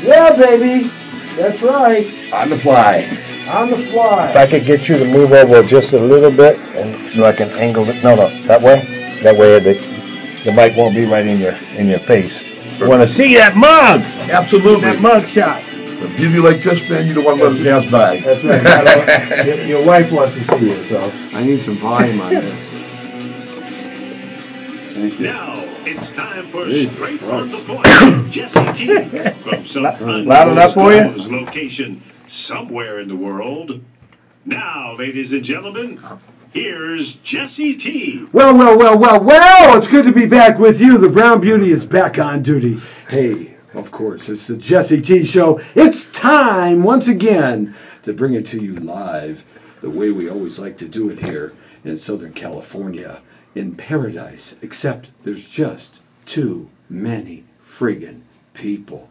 Yeah, baby. That's right. On the fly. On the fly. If I could get you to move over just a little bit, and so I can angle it. No, that way. That way the mic won't be right in your face. You want to see that mug? Absolutely. That mug shot. A beauty like this, man, you don't want to let it pass by. That's right. Your wife wants to see you, so I need some volume on this. Thank you. Now it's time for Straight on the Point. Jesse T. From some Loud enough for you? location somewhere in the world. Now, ladies and gentlemen, here's Jesse T. Well, it's good to be back with you. The Brown Beauty is back on duty. Hey, of course, it's the Jesse T Show. It's time, once again, to bring it to you live, the way we always like to do it here in Southern California, in paradise, except there's just too many friggin' people.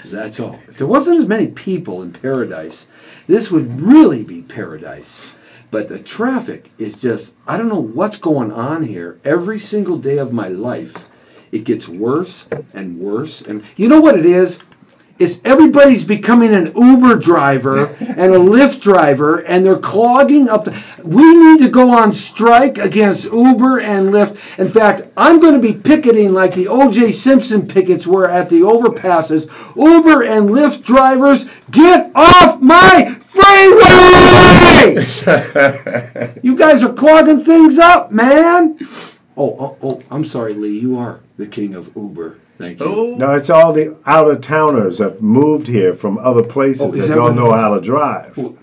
That's all. If there wasn't as many people in paradise, this would really be paradise. But the traffic is just, I don't know what's going on here. Every single day of my life, it gets worse and worse. And you know what it is? It's everybody's becoming an Uber driver and a Lyft driver, and they're clogging up. We need to go on strike against Uber and Lyft. In fact, I'm going to be picketing like the O.J. Simpson pickets were at the overpasses. Uber and Lyft drivers, get off my freeway! You guys are clogging things up, man. Oh, I'm sorry, Lee. You are the king of Uber. Thank you. No, it's all the out-of-towners that moved here from other places that don't know how to drive. You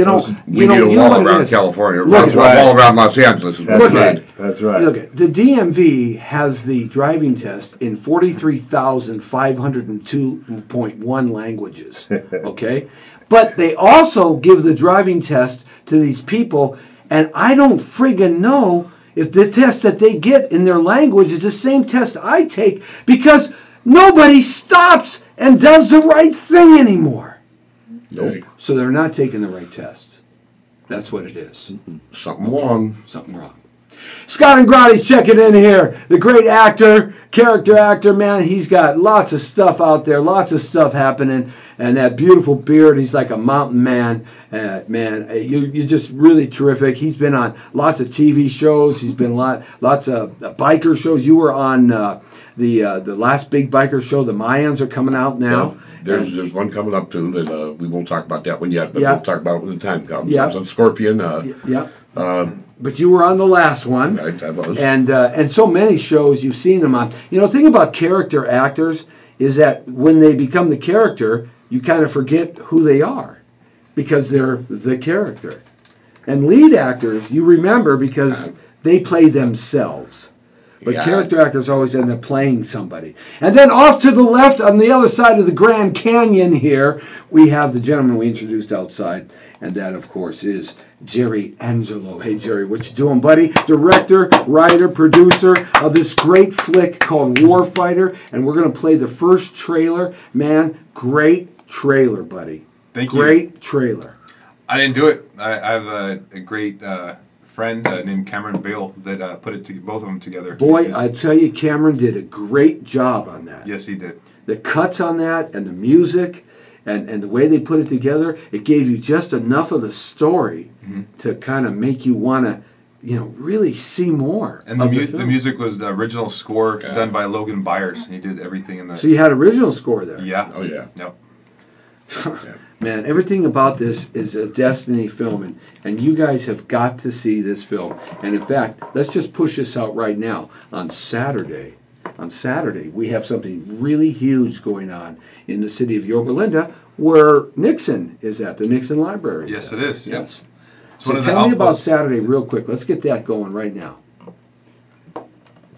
know, We need a wall around California, all around Los Angeles. That's right. That's right. Look at the DMV has the driving test in 43,502.1 languages. Okay, but they also give the driving test to these people, and I don't friggin' know if the test that they get in their language is the same test I take, because nobody stops and does the right thing anymore. Nope. So they're not taking the right test. That's what it is. Something wrong. Something wrong. Scott Ingrati's checking in here. The great actor, character actor, man. He's got lots of stuff out there, lots of stuff happening. And that beautiful beard, he's like a mountain man. Man, you're just really terrific. He's been on lots of TV shows. He's been lots of biker shows. You were on the last big biker show. The Mayans are coming out now. Yeah, there's one coming up too that we won't talk about that one yet, but we'll talk about it when the time comes. Yeah. It's on Scorpion. But you were on the last one. I was. And so many shows you've seen them on. You know, the thing about character actors is that when they become the character, you kind of forget who they are because they're the character. And lead actors, you remember because they play themselves. But character actors always end up playing somebody. And then off to the left, on the other side of the Grand Canyon here, we have the gentleman we introduced outside. And that, of course, is Jerry Angelo. Hey, Jerry, what you doing, buddy? Director, writer, producer of this great flick called Warfighter. And we're going to play the first trailer. Man, great trailer, buddy. Thank you. Great trailer. I didn't do it. I have a great friend named Cameron Bale that put both of them together. Boy, I tell you, Cameron did a great job on that. Yes, he did. The cuts on that and the music and the way they put it together, it gave you just enough of the story to kind of make you want to, really see more. And the music was the original score done by Logan Byers. He did everything in the... So you had original score there. Yeah. Oh, yeah. Yep. Man, everything about this is a Destiny film, and you guys have got to see this film. And in fact, let's just push this out right now. On Saturday, we have something really huge going on in the city of Yorba Linda, where Nixon is at, the Nixon Library. Yes, it is. Yes. It's So tell me about Saturday real quick. Let's get that going right now.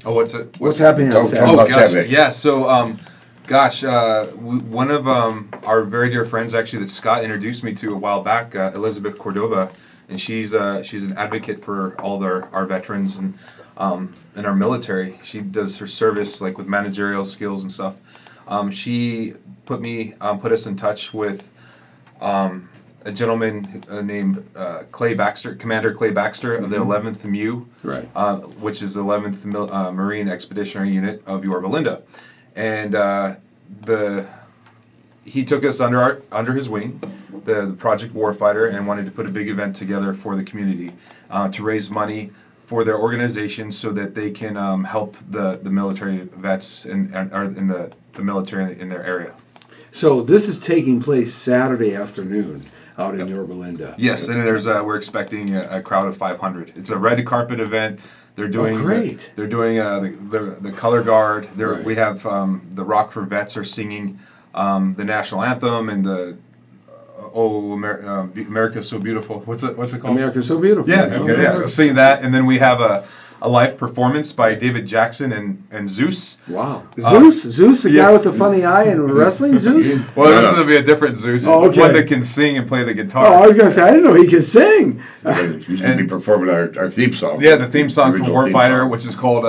Oh, what's it? What's happening on Saturday? Oh, about gosh. Saturday. Yeah, so... one of our very dear friends, actually, that Scott introduced me to a while back, Elizabeth Cordova, and she's an advocate for all our veterans and our military. She does her service like with managerial skills and stuff. She put us in touch with a gentleman named Clay Baxter, Commander Clay Baxter of the 11th MU, Right. which is the 11th Marine Expeditionary Unit of Yorba Linda, and he took us under his wing, the Project Warfighter, and wanted to put a big event together for the community to raise money for their organization so that they can help the military vets in the military in their area. So this is taking place Saturday afternoon out in Yorba Linda. Yes, and we're expecting a crowd of 500. It's a red carpet event. They're doing great. They're doing the color guard. Right. We have the Rock for Vets are singing the national anthem and the America's So Beautiful. What's it called? America's So Beautiful. Yeah, okay, yeah. Singing that, and then we have a live performance by David Jackson and Zeus. Wow. Zeus, the guy with the funny eye in wrestling, Zeus? Well, this will be a different Zeus. Oh, okay. One that can sing and play the guitar. Oh, I was going to say, I didn't know he could sing. He's going to be performing our theme song. Yeah, the theme song from Original theme Warfighter, song. which is called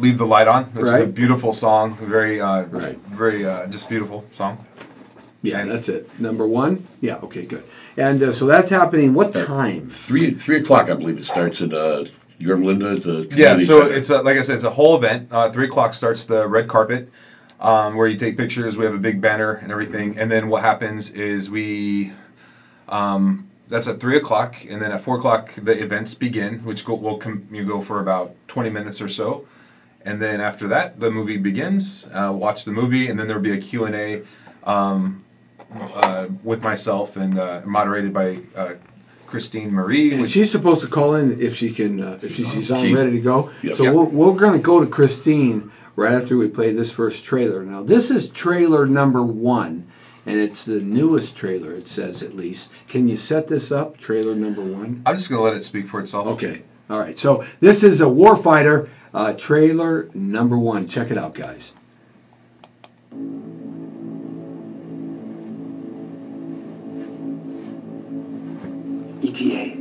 "Leave the Light On," which is a Right. beautiful song, very, Right. very just beautiful song. Yeah, that's it. Number one? Yeah, okay, good. And so that's happening what time? 3 o'clock, I believe it starts at Yorba Linda. The Yeah, community so center. it's like I said, it's a whole event. 3 o'clock starts the red carpet, where you take pictures. We have a big banner and everything, and then what happens is that's at 3 o'clock, and then at 4 o'clock the events begin, which you go for about 20 minutes or so, and then after that the movie begins. Watch the movie, and then there'll be a Q&A with myself and moderated by Christine Marie. And she's supposed to call in if she can, if she's on ready to go. Yep. So Yep. we're going to go to Christine right after we play this first trailer. Now, this is trailer number 1, and it's the newest trailer, it says at least. Can you set this up, trailer number 1? I'm just going to let it speak for itself. Okay. All right. So this is a Warfighter trailer number 1. Check it out, guys. ETA.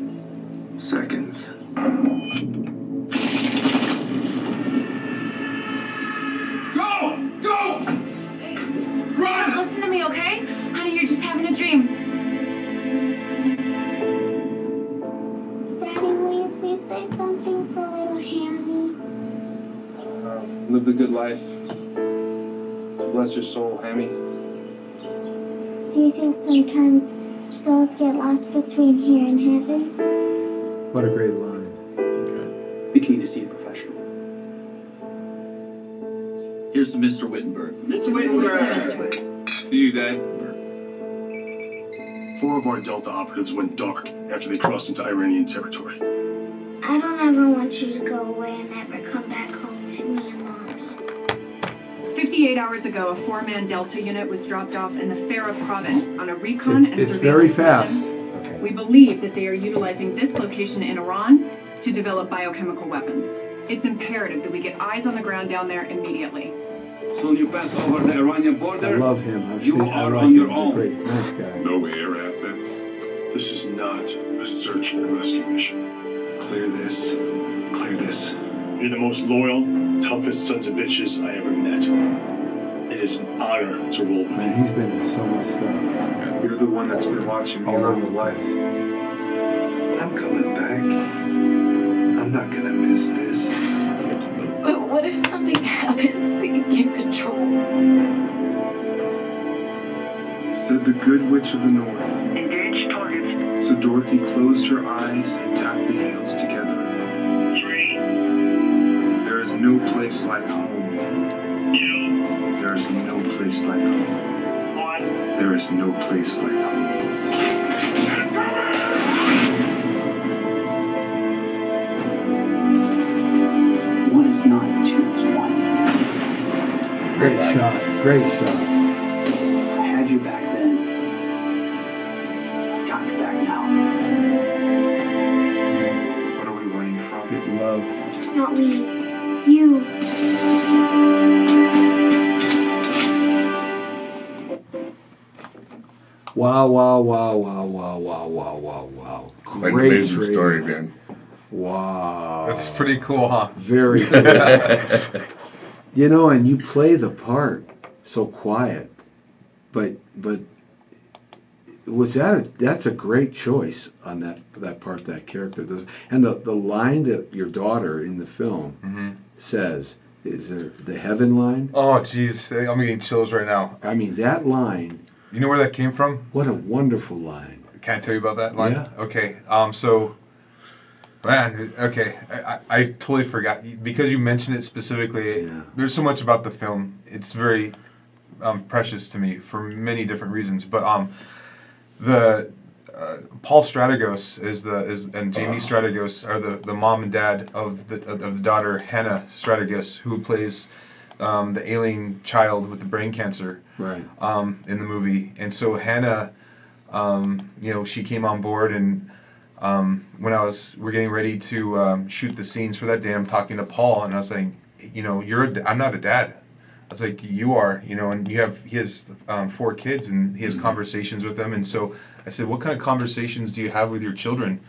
Seconds. Go! Go! Run! Listen to me, okay? Honey, you're just having a dream. Daddy, will you please say something for little Hammy? Live the good life. Bless your soul, Hammy. Do you think sometimes souls get lost between here and heaven? What a great line. Think you need to see a professional. Here's to Mr. Wittenberg. Mr. Wittenberg. See you, Dad. 4 of our Delta operatives went dark after they crossed into Iranian territory. I don't ever want you to go away and never come back home to me and Mommy. 58 hours ago, a 4-man Delta unit was dropped off in the Farah province on a recon and It's surveillance very fast. mission. We believe that they are utilizing this location in Iran to develop biochemical weapons. It's imperative that we get eyes on the ground down there immediately. Soon you pass over the Iranian I border. love him. I've You seen, I are like on him. your He's a own. great, nice guy. No air assets. This is not a search and rescue mission. Clear this. Clear this. You're the most loyal, toughest sons of bitches I ever met. It is an honor to roll with you. Man, he's been in so much stuff You're the one that's been watching me all all over my the life. place. I'm coming back. I'm not gonna miss this. But what if something happens that you can't control? Said the good witch of the north. Engage targets. So Dorothy closed her eyes and tapped the heels together. 3, There is no place like home. 2, There is no place like home. 1. There is no place like home. One is not, 2 is 1. Great shot. Great shot. I had you back then. I've got you back now. What are we running from? Good love. Not me. You. Wow, wow, wow, wow, wow, wow, wow, wow, wow. Quite an Great amazing trailer. story, man. Wow. That's pretty cool, huh? Very cool. You know, and you play the part so quiet, but that's a great choice on that part, that character. And the line that your daughter in the film says, is there the heaven line? Oh, jeez. I'm getting chills right now. I mean, that line. You know where that came from? What a wonderful line. Can I tell you about that line? Yeah. Okay. So, man, okay. I totally forgot. Because you mentioned it specifically, there's so much about the film. It's very precious to me for many different reasons. But Paul Strategos and Jamie Strategos are the mom and dad of the daughter Hannah Strategos, who plays the ailing child with the brain cancer, right? In the movie. And so Hannah, she came on board, and when we're getting ready to shoot the scenes for that day, I'm talking to Paul, and I was saying, I'm not a dad. I was like, you are, and he has 4 kids, and he has conversations with them. And so I said, what kind of conversations do you have with your children?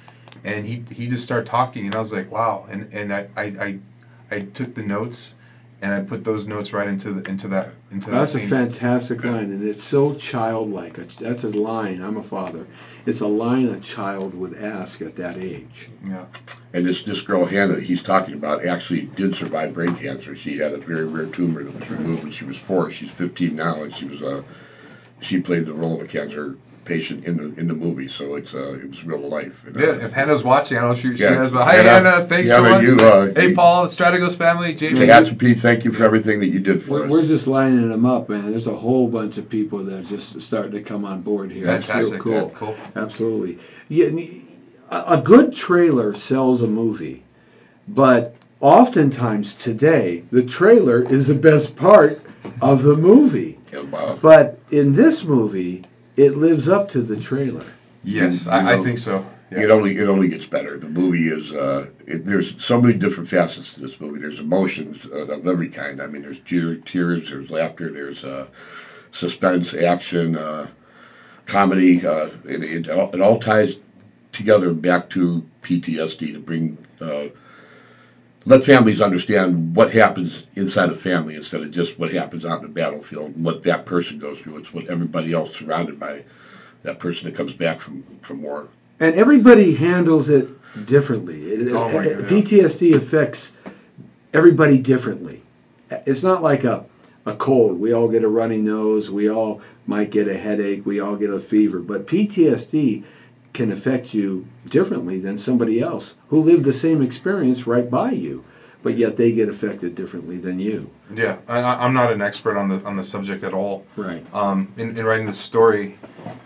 And he just started talking, and I was like, wow. And I took the notes, and I put those notes right into that. That's a fantastic line, and it's so childlike. That's a line. I'm a father. It's a line a child would ask at that age. Yeah. And this girl Hannah that he's talking about actually did survive brain cancer. She had a very rare tumor that was removed when she was 4. She's 15 now, and she played the role of a cancer patient in the movie. So it was real life. And, if Hannah's watching, I don't know if she yeah, has, but hi Hannah, thanks so much. Hey Paul, the Strategos family, Jamie. Hats and Pete, thank you for everything that you did for us. We're just lining them up, man. There's a whole bunch of people that are just starting to come on board here. Fantastic. That's real cool. Absolutely. Yeah, a good trailer sells a movie, but oftentimes today the trailer is the best part of the movie. But in this movie, it lives up to the trailer. Yes, I think so. Yeah. It only gets better. The movie is there's so many different facets to this movie. There's emotions of every kind. I mean, there's tears, there's laughter, there's suspense, action, comedy. It all ties together back to PTSD to bring let families understand what happens inside a family instead of just what happens out in the battlefield and what that person goes through. It's what everybody else surrounded by that person that comes back from war. And everybody handles it differently. PTSD affects everybody differently. It's not like a cold. We all get a runny nose. We all might get a headache. We all get a fever. But PTSD can affect you differently than somebody else who lived the same experience right by you, but yet they get affected differently than you. Yeah, I'm not an expert on the subject at all. Right. In writing the story,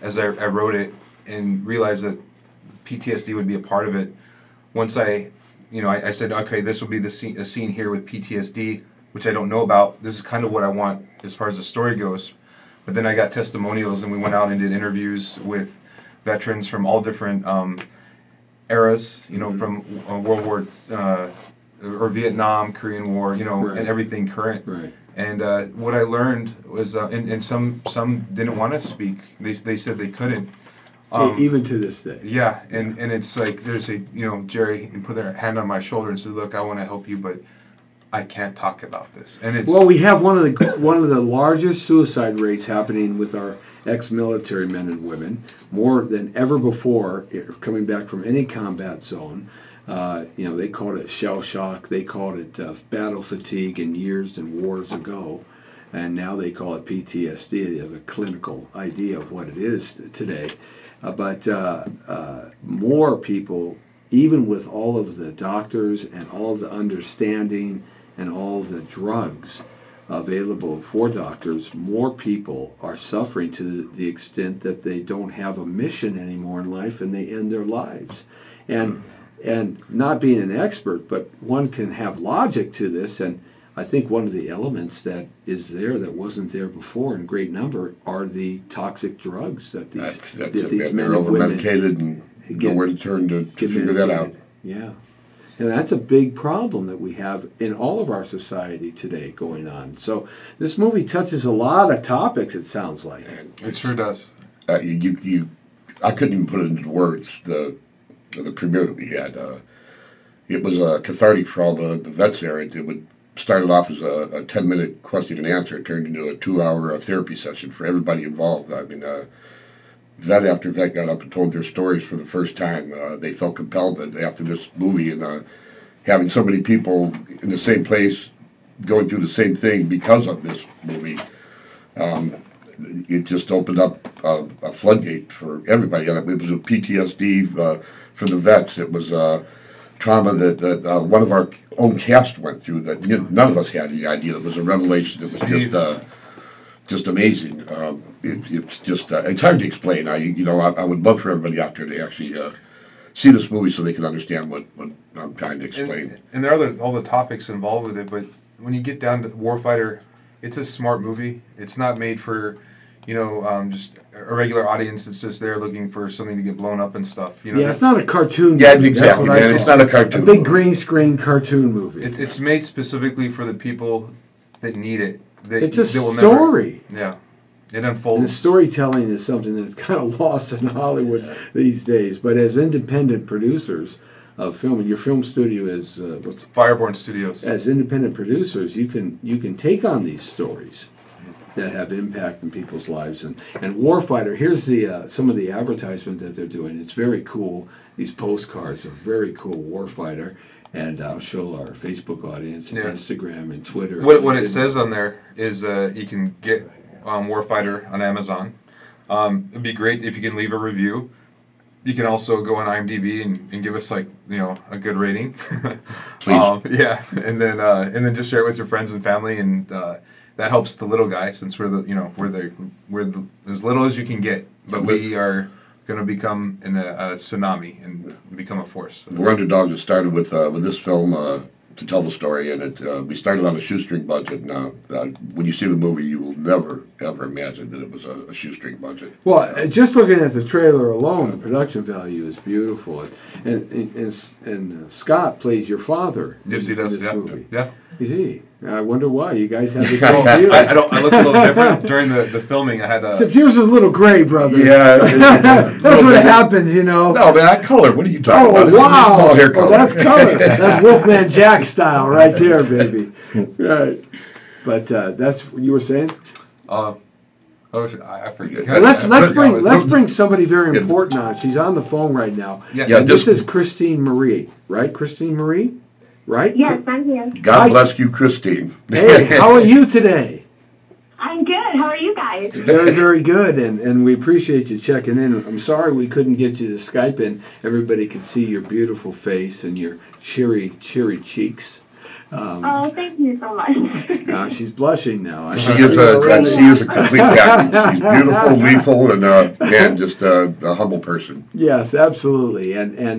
as I wrote it and realized that PTSD would be a part of it, once I said, okay, this will be a scene here with PTSD, which I don't know about. This is kind of what I want as far as the story goes. But then I got testimonials, and we went out and did interviews with veterans from all different eras, from World War or Vietnam, Korean War, right. And everything current. Right. And what I learned was, and some didn't want to speak. They said they couldn't. Even to this day. Yeah, and it's like there's Jerry and put their hand on my shoulder and said, "Look, I want to help you, but I can't talk about this." And it's we have one of the largest suicide rates happening with our ex-military men and women, more than ever before, coming back from any combat zone. They called it shell shock. They called it battle fatigue in years and wars ago, and now they call it PTSD. They have a clinical idea of what it is today. But more people, even with all of the doctors and all of the understanding and all the drugs available for doctors, more people are suffering to the extent that they don't have a mission anymore in life and they end their lives. And not being an expert, but one can have logic to this, and I think one of the elements that is there that wasn't there before in great number are the toxic drugs that these men and women over-medicated and nowhere to turn to figure that out. Yeah. And that's a big problem that we have in all of our society today going on. So this movie touches a lot of topics, it sounds like. It sure does. I couldn't even put it into words, the premiere that we had. It was cathartic for all the vets there. It started off as a 10-minute question and answer. It turned into a 2-hour therapy session for everybody involved. I mean, vet after vet got up and told their stories for the first time. They felt compelled that after this movie and having so many people in the same place going through the same thing because of this movie, it just opened up a floodgate for everybody. And it was a PTSD for the vets. It was trauma that one of our own cast went through that none of us had any idea. It was a revelation. It was just amazing. It's just it's hard to explain. I would love for everybody out there to actually see this movie so they can understand what I'm trying to explain. And there are all the topics involved with it, but when you get down to Warfighter, it's a smart movie. It's not made for, just a regular audience that's just there looking for something to get blown up and stuff. Yeah, it's not a cartoon movie. Yeah, That's exactly, what I man. It's call not a cartoon A big movie. green screen cartoon movie. It's made specifically for the people that need it. It's a that will story. Yeah. It And the unfolds. storytelling is something that's kind of lost in Hollywood these days. But as independent producers of film, and your film studio is what's Fireborn Studios. as independent producers, you can take on these stories that have impact in people's lives. And Warfighter, here's the some of the advertisement that they're doing. It's very cool. These postcards are very cool. Warfighter, and I'll show our Facebook audience, and Yeah. Instagram, and Twitter. What it says on there is you can get Warfighter on Amazon. It'd be great if you can leave a review. You can also go on IMDb and give us a good rating. Please. Yeah, and then just share it with your friends and family, and that helps the little guy, since we're as little as you can get, but we are going to become a tsunami and become a force. We're underdogs. It started with this film to tell the story, and we started on a shoestring budget. Now, when you see the movie, you will never ever imagine that it was a shoestring budget. Well, just looking at the trailer alone, the production value is beautiful, and Scott plays your father. Yes, he in does. this Yeah, movie. yeah. Is he? I wonder why. You guys have the Well, same view. I look a little different during the filming. I had Except yours is a little gray, brother. Yeah, That's what happens, No, man, I color. What are you talking about? Oh, wow. It's all hair color. Oh, that's color. That's Wolfman Jack style right there, baby. Right. But that's what you were saying? I forget. Let's bring somebody very important on. She's on the phone right now. Yeah, And this is Christine Marie, right? Christine Marie, right? Yes, I'm here. God bless you, Christine. Hey, how are you today? I'm good. How are you guys? Very, very good, and we appreciate you checking in. I'm sorry we couldn't get you to Skype in. Everybody could see your beautiful face and your cheery cheeks. Oh, thank you so much. She's blushing now. She is a complete package. She's beautiful, lethal, and just a humble person. Yes, absolutely.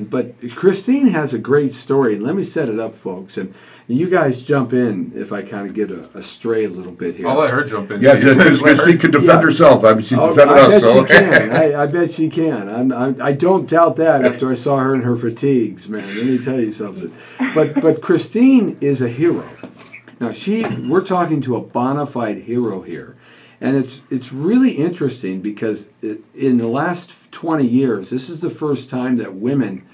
But Christine has a great story, and let me set it up, folks. And you guys jump in if I kind of get astray a little bit here. I'll let her jump in. Yeah, Christine can defend herself. I mean, she defended I us. bet So. she can. I bet she can. I don't doubt that after I saw her in her fatigues, man. Let me tell you something. But Christine is a hero. Now we're talking to a bona fide hero here, and it's really interesting because in the last 20 years, this is the first time that women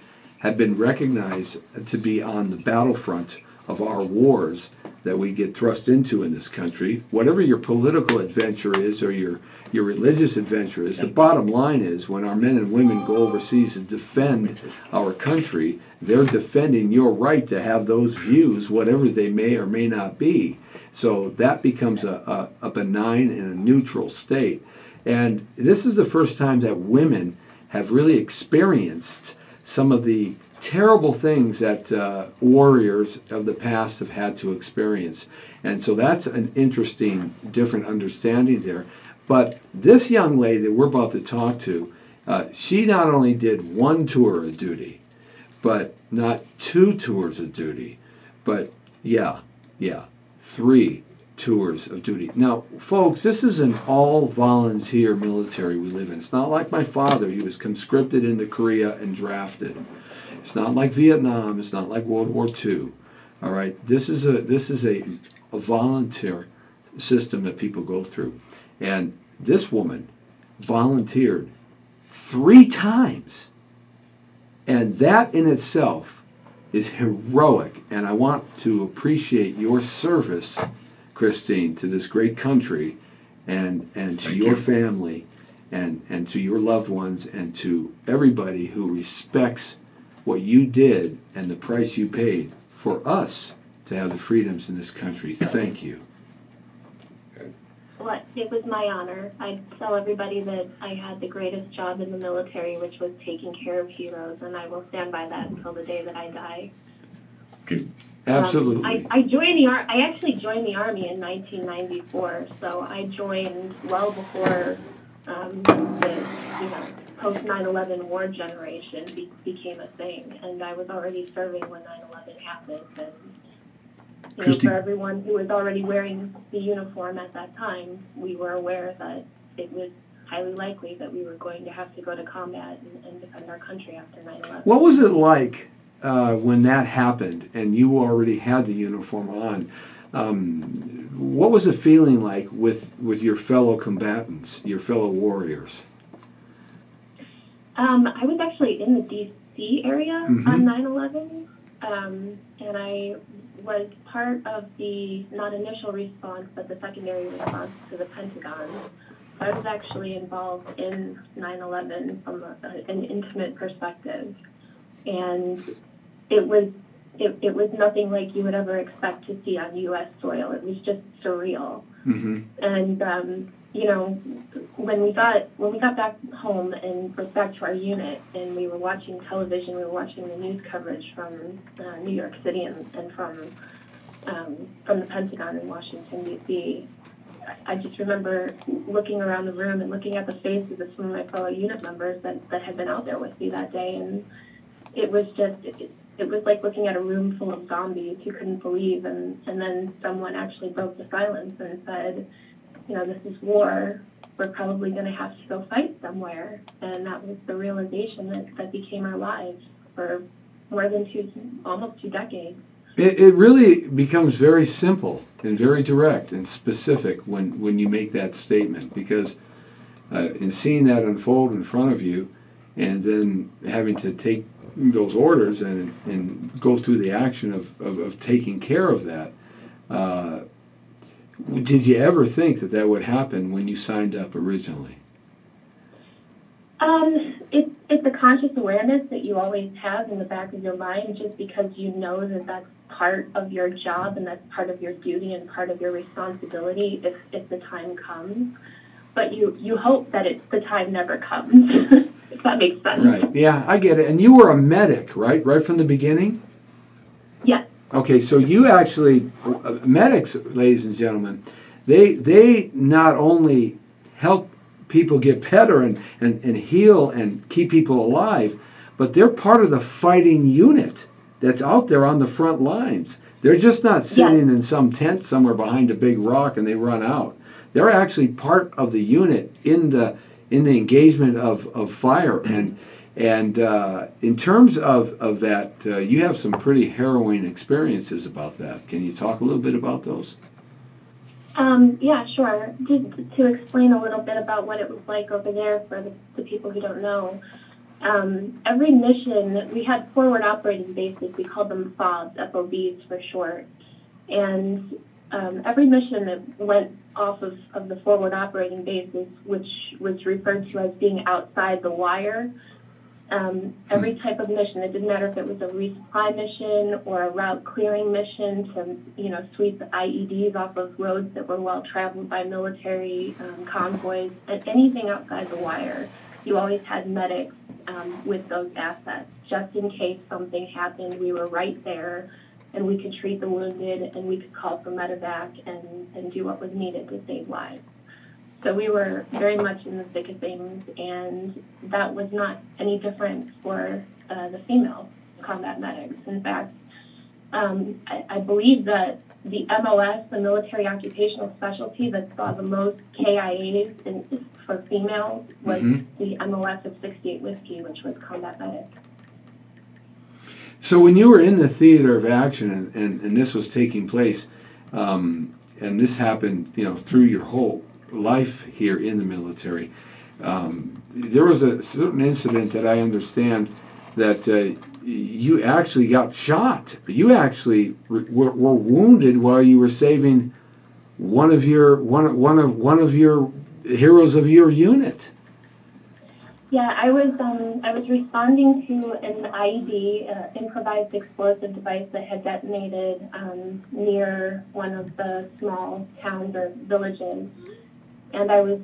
have been recognized to be on the battlefront of our wars that we get thrust into in this country. Whatever your political adventure is or your religious adventure is, the bottom line is when our men and women go overseas to defend our country, they're defending your right to have those views, whatever they may or may not be. So that becomes a benign and a neutral state. And this is the first time that women have really experienced some of the terrible things that warriors of the past have had to experience. And so that's an interesting, different understanding there. But this young lady that we're about to talk to, she not only did one tour of duty, but not 2 tours of duty, but 3 tours of duty. Now, folks, this is an all-volunteer military we live in. It's not like my father. He was conscripted into Korea and drafted. It's not like Vietnam. It's not like World War II. All right, this is a volunteer system that people go through, and this woman volunteered 3 times, and that in itself is heroic. And I want to appreciate your service, Christine, to this great country, and to your family. and to your loved ones and to everybody who respects what you did and the price you paid for us to have the freedoms in this country. Thank you. Well, it was my honor. I tell everybody that I had the greatest job in the military, which was taking care of heroes, and I will stand by that until the day that I die. Good. Absolutely. I joined the I actually joined the Army in 1994, so I joined well before the post 9/11 war generation became a thing, and I was already serving when 9/11 happened. And for everyone who was already wearing the uniform at that time, we were aware that it was highly likely that we were going to have to go to combat and defend our country after 9/11. What was it like when that happened and you already had the uniform on? What was the feeling like with your fellow combatants, your fellow warriors? I was actually in the D.C. area on 9/11, and I was part of the, not initial response, but the secondary response to the Pentagon. I was actually involved in 9/11 from an intimate perspective, and it was nothing like you would ever expect to see on U.S. soil. It was just surreal. And when we got back home and was back to our unit, and we were watching television, we were watching the news coverage from New York City and from the Pentagon in Washington, D.C. I just remember looking around the room and looking at the faces of some of my fellow unit members that had been out there with me that day, and it was just, it was like looking at a room full of zombies who couldn't believe, and then someone actually broke the silence and said, this is war. We're probably going to have to go fight somewhere. And that was the realization that became our lives for more than almost 2 decades. It really becomes very simple and very direct and specific when you make that statement, because in seeing that unfold in front of you and then having to take those orders and go through the action of taking care of that, did you ever think that would happen when you signed up originally? It's a conscious awareness that you always have in the back of your mind, just because you know that that's part of your job and that's part of your duty and part of your responsibility if the time comes. But you hope that the time never comes, if that makes sense. Right. Yeah, I get it. And you were a medic, right? Right from the beginning? Yes. Okay, so you actually, medics, ladies and gentlemen, they not only help people get better and heal and keep people alive, but they're part of the fighting unit that's out there on the front lines. They're just not sitting in some tent somewhere behind a big rock and they run out. They're actually part of the unit in the engagement of fire. And in terms of that, you have some pretty harrowing experiences about that. Can you talk a little bit about those? Yeah, sure. Just to explain a little bit about what it was like over there for the people who don't know. Every mission, we had forward operating bases. We called them FOBs, FOBs for short. And every mission that went off of the forward operating bases, which was referred to as being outside the wire, every type of mission, it didn't matter if it was a resupply mission or a route clearing mission to, sweep the IEDs off of roads that were well traveled by military convoys, and anything outside the wire. You always had medics with those assets. Just in case something happened, we were right there, and we could treat the wounded, and we could call for medevac and do what was needed to save lives. So we were very much in the thick of things, and that was not any different for the female combat medics. In fact, I believe that the MOS, the military occupational specialty that saw the most KIAs for females, was the MOS of 68 Whiskey, which was combat medic. So when you were in the theater of action and this was taking place, and this happened, through your whole life here in the military, there was a certain incident that I understand that you actually got shot. You actually were wounded while you were saving one of your heroes of your unit. Yeah, I was responding to an IED, improvised explosive device that had detonated near one of the small towns or villages, and I was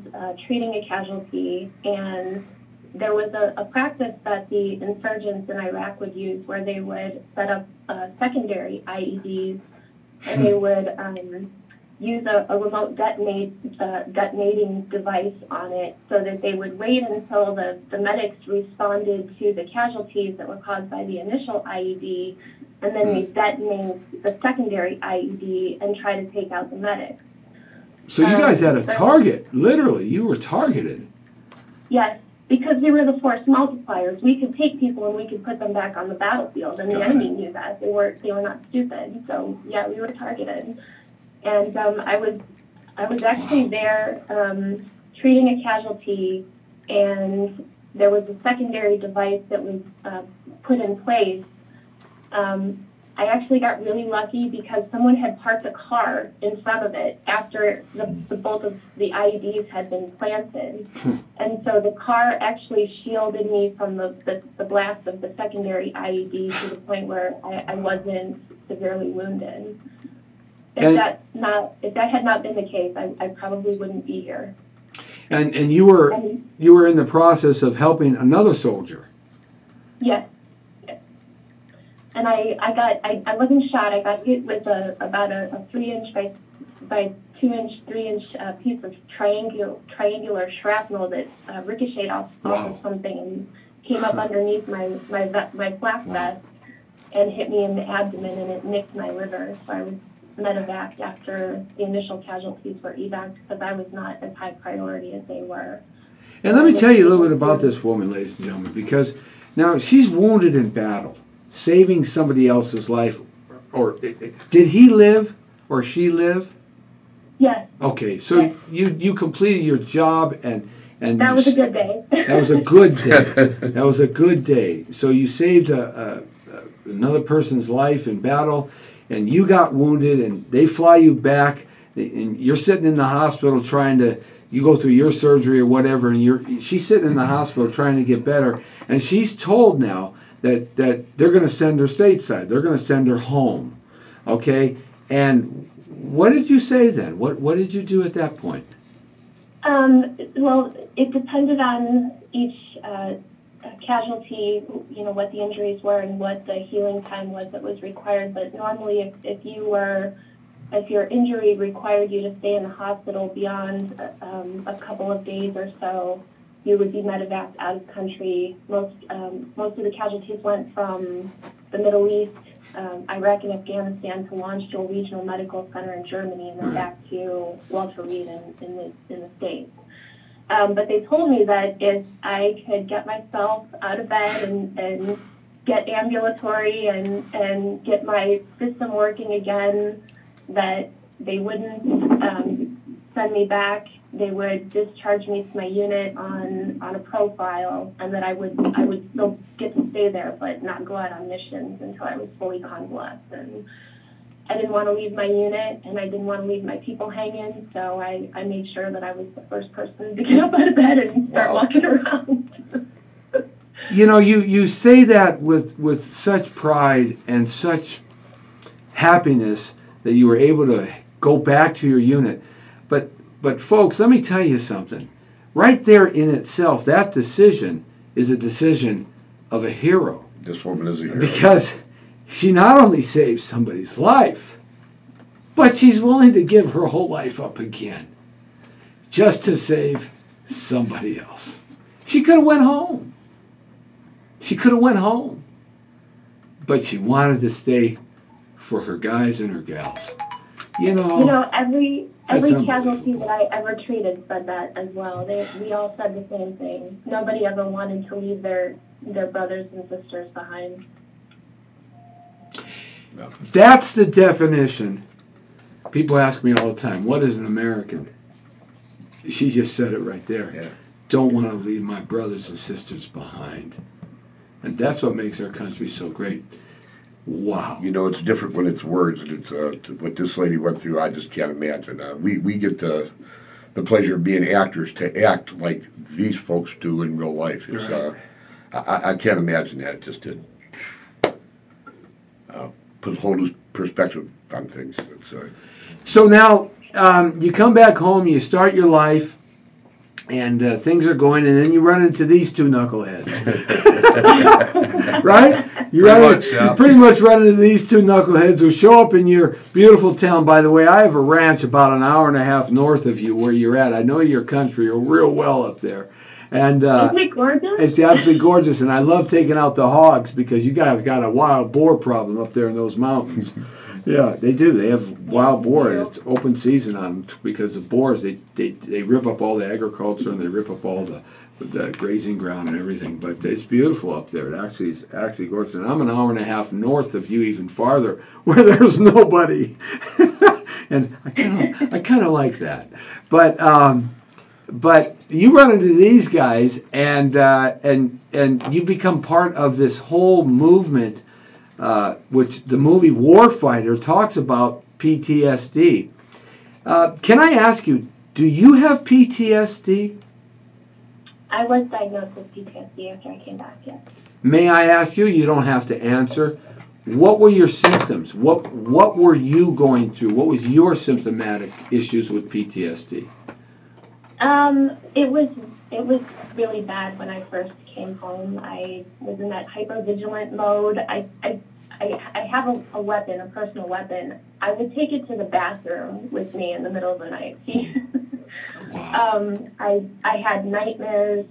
treating a casualty. And there was a practice that the insurgents in Iraq would use, where they would set up secondary IEDs, and they would use a remote detonating device on it, so that they would wait until the medics responded to the casualties that were caused by the initial IED, and then they detonate the secondary IED and try to take out the medics. So you guys had a target, literally. You were targeted. Yes, because we were the force multipliers. We could take people and we could put them back on the battlefield, and the enemy knew that. They were not stupid. So yeah, we were targeted. And I was actually there treating a casualty, and there was a secondary device that was put in place. I actually got really lucky because someone had parked a car in front of it after the both of the IEDs had been planted. And so the car actually shielded me from the blast of the secondary IED to the point where I wasn't severely wounded. If that had not been the case, I probably wouldn't be here. And you were in the process of helping another soldier. Yes. And I wasn't shot. I got hit with about a 3-inch by 2-inch, 3-inch piece of triangular shrapnel that ricocheted off of something and came up underneath my flak vest and hit me in the abdomen, and it nicked my liver. So I was medevaced after the initial casualties were evac, because I was not as high priority as they were. And let me tell you a little bit about this woman, ladies and gentlemen, because now she's wounded in battle, saving somebody else's life. Or did he live or she live? Yes. Okay, so yes. You completed your job, and that was a good day. That was a good day. That was a good day. So you saved another person's life in battle, and you got wounded, and they fly you back, and you're sitting in the hospital you go through your surgery or whatever, and she's sitting in the hospital trying to get better, and she's told now that they're going to send her stateside. They're going to send her home, okay? And what did you say then? What did you do at that point? Well, it depended on each casualty, what the injuries were and what the healing time was that was required. But normally, if your injury required you to stay in the hospital beyond a couple of days or so, you would be medevaced out of country. Most of the casualties went from the Middle East, Iraq, and Afghanistan to Landstuhl Regional Medical Center in Germany, and then back to Walter Reed in the States. But they told me that if I could get myself out of bed and get ambulatory and get my system working again, that they wouldn't send me back. They would discharge me to my unit on a profile, and that I would still get to stay there, but not go out on missions until I was fully convalesced. And I didn't want to leave my unit, and I didn't want to leave my people hanging, so I made sure that I was the first person to get up out of bed and start walking around. You say that with such pride and such happiness that you were able to go back to your unit. But folks, let me tell you something. Right there in itself, that decision is a decision of a hero. This woman is a hero. Because she not only saved somebody's life, but she's willing to give her whole life up again just to save somebody else. She could have went home. But she wanted to stay for her guys and her gals. Every casualty that I ever treated said that as well. We all said the same thing. Nobody ever wanted to leave their brothers and sisters behind. That's the definition. People ask me all the time, what is an American? She just said it right there. Yeah. Don't want to leave my brothers and sisters behind. And that's what makes our country so great. Wow. It's different when it's words, and it's what this lady went through. I just can't imagine. We get the the pleasure of being actors to act like these folks do in real life. It's I can't imagine that. It just did put a whole new perspective on things. It's, So now you come back home, you start your life, and things are going, and then you run into these two knuckleheads, right? You pretty much run into these two knuckleheads who show up in your beautiful town. By the way, I have a ranch about an hour and a half north of you where you're at. I know your country real well up there. And Isn't it gorgeous? it's absolutely gorgeous, and I love taking out the hogs because you guys got a wild boar problem up there in those mountains. Yeah, they do. They have wild boar, and it's open season on them because the boars, they rip up all the agriculture and they rip up all the grazing ground and everything. But it's beautiful up there. It actually is actually gorgeous. And I'm an hour and a half north of you, even farther, where there's nobody. And I kind of like that. But you run into these guys, and you become part of this whole movement, which the movie Warfighter talks about PTSD. Can I ask you, do you have PTSD? I was diagnosed with PTSD after I came back, yes. May I ask you? You don't have to answer. What were your symptoms? What were you going through? What was your symptomatic issues with PTSD? It was really bad when I first came home. I was in that hypervigilant mode. I have a weapon, a personal weapon. I would take it to the bathroom with me in the middle of the night. I had nightmares,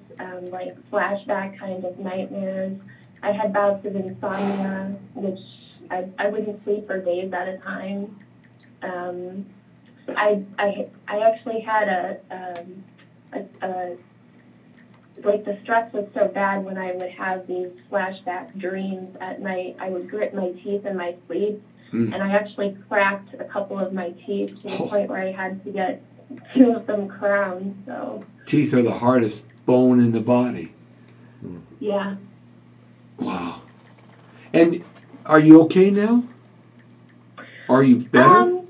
like flashback kind of nightmares. I had bouts of insomnia, which I wouldn't sleep for days at a time. I actually had like the stress was so bad when I would have these flashback dreams at night. I would grit my teeth in my sleep, and I actually cracked a couple of my teeth to the point where I had to get 2 of them crowned. So Teeth are the hardest bone in the body. yeah. Wow. And are you okay now? Are you better?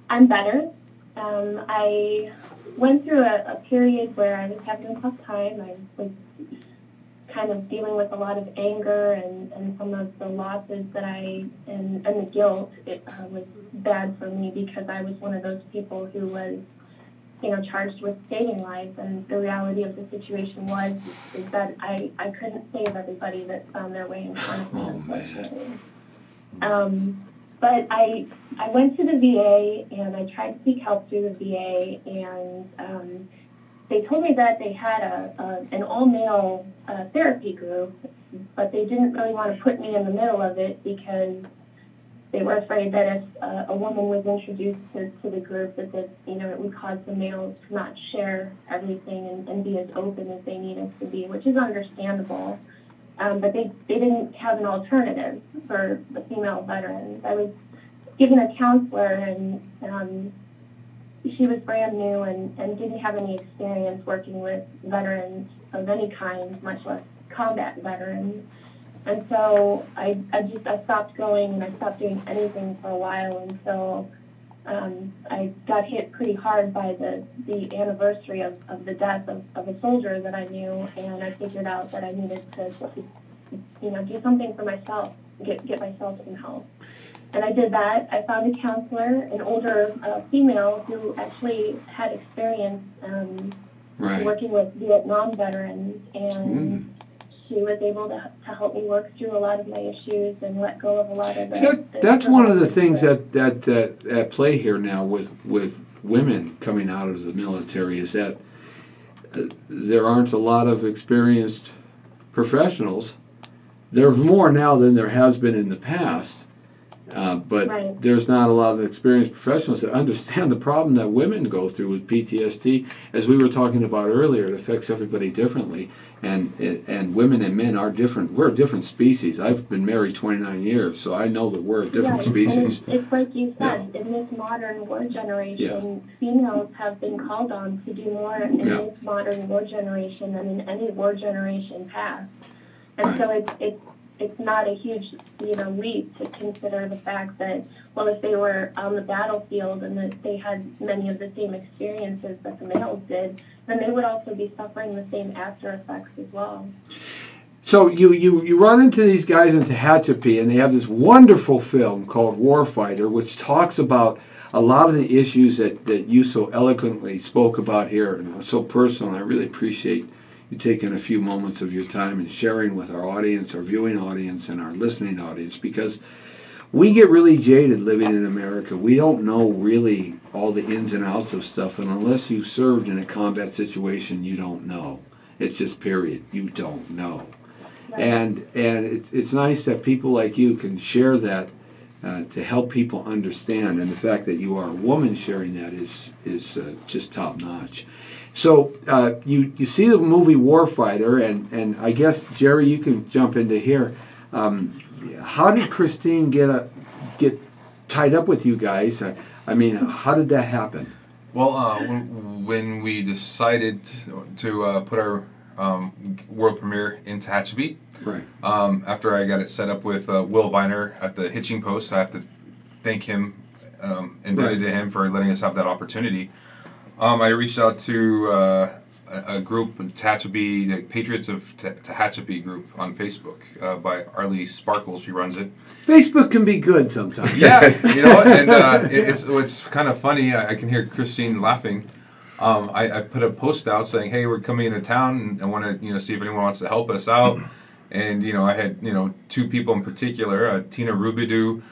I'm better. I went through a period where I was having a tough time. I was kind of dealing with a lot of anger and some of the losses that and the guilt. It was bad for me because I was one of those people who was, charged with saving lives. And the reality of the situation is that I couldn't save everybody that found their way in front of me, unfortunately. But I went to the VA and I tried to seek help through the VA, and they told me that they had an all-male therapy group, but they didn't really want to put me in the middle of it because they were afraid that if a woman was introduced to the group, that it would cause the males to not share everything and be as open as they needed to be, which is understandable. But they didn't have an alternative for the female veterans. I was given a counselor, and she was brand new and didn't have any experience working with veterans of any kind, much less combat veterans. And so I stopped going, and I stopped doing anything for a while until I got hit pretty hard by the anniversary of the death of a soldier that I knew, and I figured out that I needed to do something for myself, get myself some help. And I did that. I found a counselor, an older female who actually had experience working with Vietnam veterans, and she was able to help me work through a lot of my issues and let go of a lot of the... That's one of the things that at play here now with women coming out of the military is that there aren't a lot of experienced professionals. There's more now than there has been in the past, but there's not a lot of experienced professionals that understand the problem that women go through with PTSD. As we were talking about earlier, it affects everybody differently. And women and men are different. We're a different species. I've been married 29 years, so I know that we're a different species. And it's like you said, in this modern war generation, females have been called on to do more in this modern war generation than in any war generation past. And so it's not a huge, leap to consider the fact that, well, if they were on the battlefield and that they had many of the same experiences that the males did, then they would also be suffering the same after effects as well. So you run into these guys in Tehachapi, and they have this wonderful film called Warfighter, which talks about a lot of the issues that you so eloquently spoke about here, and so personal. I really appreciate you taking a few moments of your time and sharing with our audience, our viewing audience, and our listening audience, because we get really jaded living in America. We don't know really all the ins and outs of stuff, and unless you've served in a combat situation, you don't know. It's just period. You don't know. Right. And it's nice that people like you can share that to help people understand, and the fact that you are a woman sharing that is just top notch. So you see the movie Warfighter, and I guess, Jerry, you can jump into here. How did Christine get tied up with you guys? I mean, how did that happen? Well, when we decided to put our world premiere in Tehachapi, right. After I got it set up with Will Viner at the Hitching Post, I have to thank him and to him for letting us have that opportunity. I reached out to a group, Tehachapi, the Patriots of Tehachapi group on Facebook by Arlie Sparkles. She runs it. Facebook can be good sometimes. Yeah, you know, and it's kind of funny. I can hear Christine laughing. I put a post out saying, "Hey, we're coming into town, and I want to see if anyone wants to help us out." And I had two people in particular, Tina Rubidoux,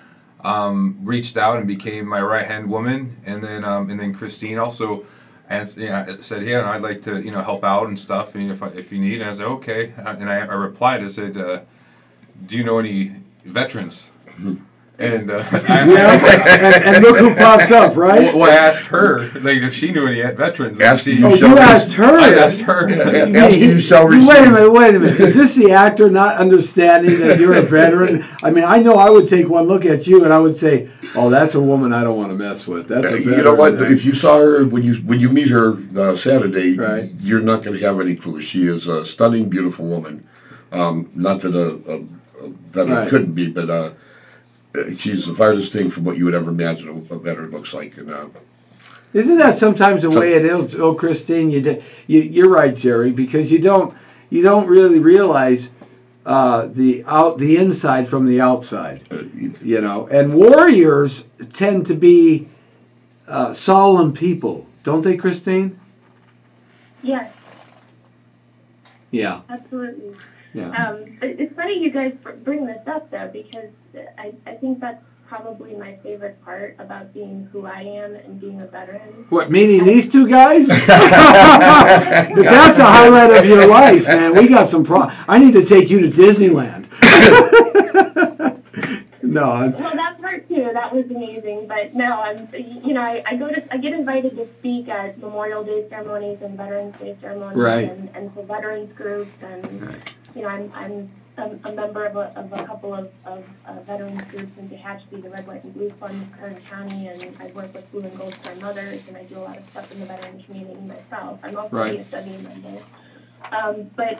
reached out and became my right-hand woman, and then Christine also. And said, yeah, I'd like to, help out and stuff, and if you need. And I said, okay. And I replied, I said, do you know any veterans? And and look who pops up, right? Well, I asked her, if she knew any veterans. You asked her? I asked her. Wait a minute. Is this the actor not understanding that you're a veteran? I mean, I know I would take one look at you and I would say, oh, that's a woman I don't want to mess with. That's a veteran. You know what? If you saw her, when you meet her Saturday, right. You're not going to have any clue. She is a stunning, beautiful woman. Not that a veteran couldn't be, but... she's the farthest thing from what you would ever imagine a veteran looks like. And isn't that sometimes the way it is? Oh, Christine, you're right, Jerry, because you don't really realize the inside from the outside, And warriors tend to be solemn people, don't they, Christine? Yes. Yeah. Absolutely. Yeah. It's funny you guys bring this up, though, because I think that's probably my favorite part about being who I am and being a veteran. What, meeting these two guys? But that's a highlight of your life, man. We got some I need to take you to Disneyland. No. Well, that part too. That was amazing. But no, I get invited to speak at Memorial Day ceremonies and Veterans Day ceremonies, right. and to veterans groups, and right. I'm a member of a couple of veterans groups in Tehachapi, the Red, White, and Blue Fund of Kern County, and I work with Blue and Gold Star Mothers, and I do a lot of stuff in the veteran community myself. I'm also a DSW member. But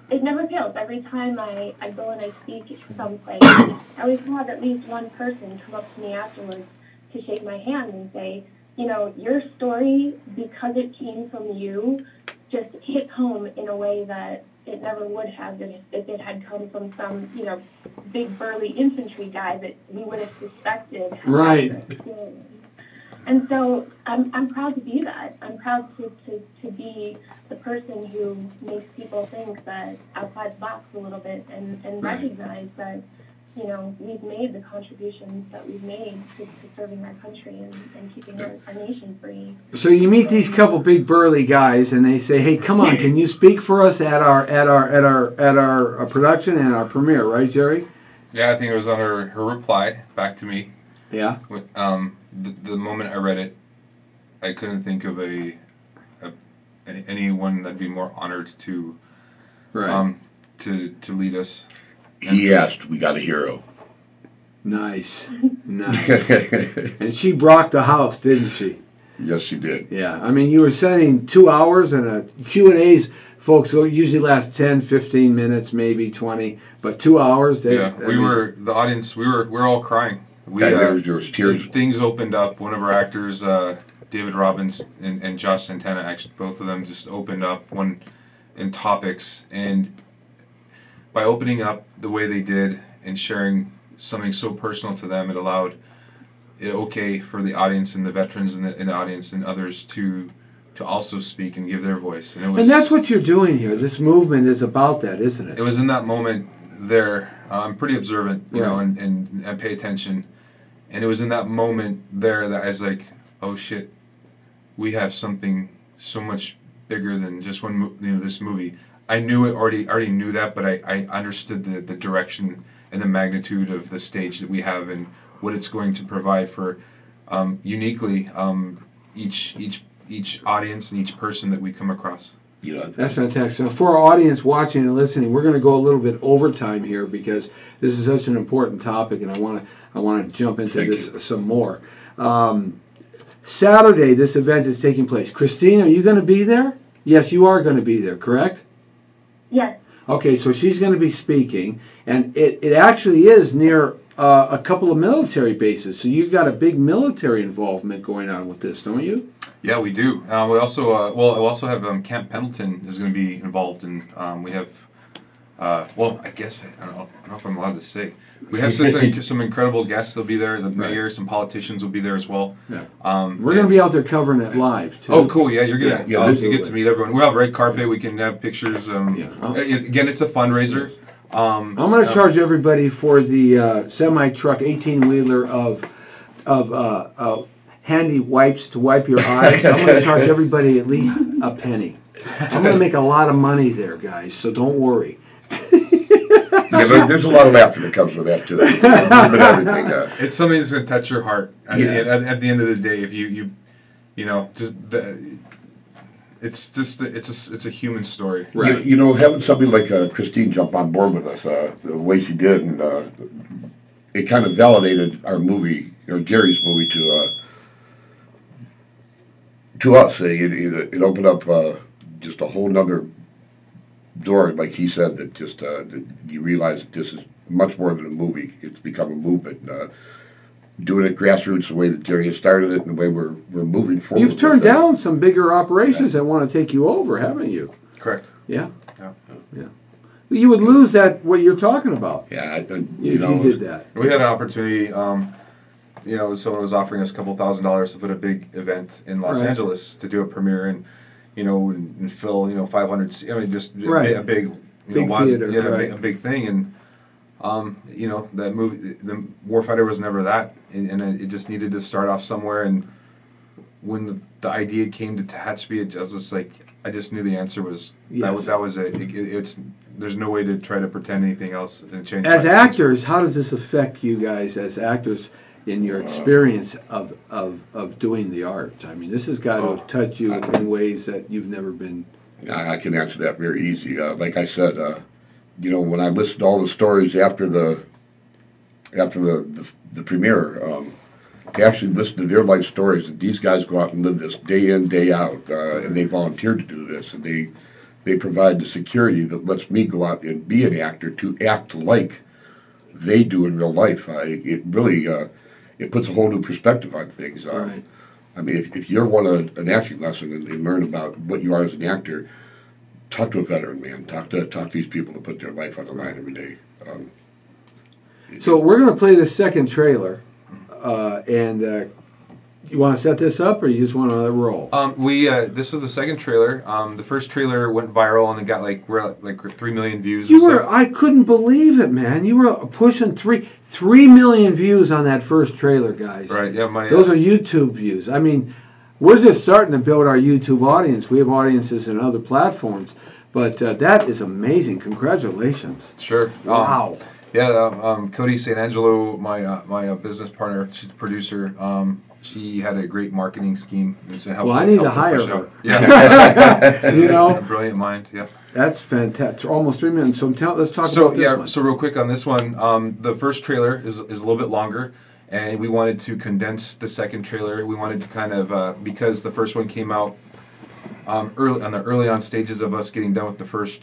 it never fails. Every time I go and I speak someplace, I always have at least one person come up to me afterwards to shake my hand and say, your story, because it came from you, just hit home in a way that it never would have if it had come from some, big burly infantry guy that we would have suspected. Right. And so I'm proud to be that. I'm proud to be the person who makes people think that outside the box a little bit and recognize that, we've made the contributions that we've made to serving our country and keeping our nation free. So you meet these couple big burly guys and they say, hey, come on, can you speak for us at our production and our premiere, right, Jerry? Yeah, I think it was on her reply back to me. Yeah. The moment I read it, I couldn't think of anyone that'd be more honored to lead us. He asked, we got a hero. Nice. And she rocked the house, didn't she? Yes, you did. Yeah, I mean, you were saying 2 hours, and Q&As, folks, usually last 10, 15 minutes, maybe 20, but 2 hours. The audience, we're all crying. There was tears. Things opened up. One of our actors, David Robbins and Josh Santana, actually, both of them just opened up in topics, and by opening up the way they did and sharing something so personal to them, it allowed it okay for the audience and the veterans in the audience and others to also speak and give their voice. And that's what you're doing here. This movement is about that, isn't it? It was in that moment there. I'm pretty observant, you know, and I pay attention. And it was in that moment there that I was like, oh shit, we have something so much bigger than just this movie. I knew it already knew that, but I understood the direction and the magnitude of the stage that we have and what it's going to provide for uniquely each audience and each person that we come across. That's fantastic. So for our audience watching and listening, we're going to go a little bit overtime here because this is such an important topic, and I want to jump into this some more. Saturday, this event is taking place. Christine, are you going to be there? Yes, you are going to be there, correct? Yes. Okay, so she's going to be speaking, and it actually is near a couple of military bases. So you've got a big military involvement going on with this, don't you? Yeah, we do. We also we also have Camp Pendleton is going to be involved, and we have I guess I don't know if I'm allowed to say. We have some incredible guests. They'll be there. The mayor, some politicians will be there as well. Yeah. We're going to be out there covering it live too. Oh, cool! Yeah, you're gonna you get to meet everyone. We'll have red carpet. We can have pictures. Again, it's a fundraiser. I'm going to charge everybody for the semi-truck 18-wheeler of handy wipes to wipe your eyes. I'm going to charge everybody at least a penny. I'm going to make a lot of money there, guys, so don't worry. Yeah, there's a lot of laughter that comes with that too. But everything. It's something that's going to touch your heart at the end of the day. If you know, it's a human story. Right. You know, having somebody like Christine jump on board with us the way she did, and it kind of validated our movie, or Jerry's movie, to us. It opened up just a whole nother door, like he said, that just that you realize that this is much more than a movie. It's become a movement. Doing it grassroots the way that Jerry has started it and the way we're moving forward. You've turned down some bigger operations that want to take you over, haven't you? Correct. Yeah. You would lose that, what you're talking about. Yeah, I think if you did that. We had an opportunity. Someone was offering us a couple $1,000s to put a big event in Los Angeles to do a premiere and fill 500. I mean, just a big theater, a big thing, and that movie, the Warfighter was never that, and it just needed to start off somewhere. And when the idea came to Tehachapi, I just knew the answer was that was it. It's there's no way to try to pretend anything else and change. As actors, how does this affect you guys as actors in your experience of doing the art? I mean, this has got to touch you in ways that you've never been. I can answer that very easy. Like I said, when I listened to all the stories after the premiere, to actually listen to their life stories, and these guys go out and live this day in, day out, and they volunteered to do this, and they provide the security that lets me go out and be an actor to act like they do in real life. It really it puts a whole new perspective on things. Right. I mean, if you ever want an acting lesson and learn about what you are as an actor, talk to a veteran, man. Talk to these people that put their life on the line every day. So we're going to play the second trailer, and you want to set this up, or you just want to roll? This was the second trailer. The first trailer went viral, and it got like 3 million views. I couldn't believe it, man. You were pushing 3 million views on that first trailer, guys. Right. Yeah. Those are YouTube views. I mean, we're just starting to build our YouTube audience. We have audiences in other platforms, but that is amazing. Congratulations. Sure. Wow. Cody St. Angelo, my business partner, she's the producer. She had a great marketing scheme. I need to hire her. Yeah. A brilliant mind. Yeah. That's fantastic. Almost 3 minutes. So let's talk about this one. So real quick on this one, the first trailer is a little bit longer, and we wanted to condense the second trailer. We wanted to kind of because the first one came out early on stages of us getting done with the first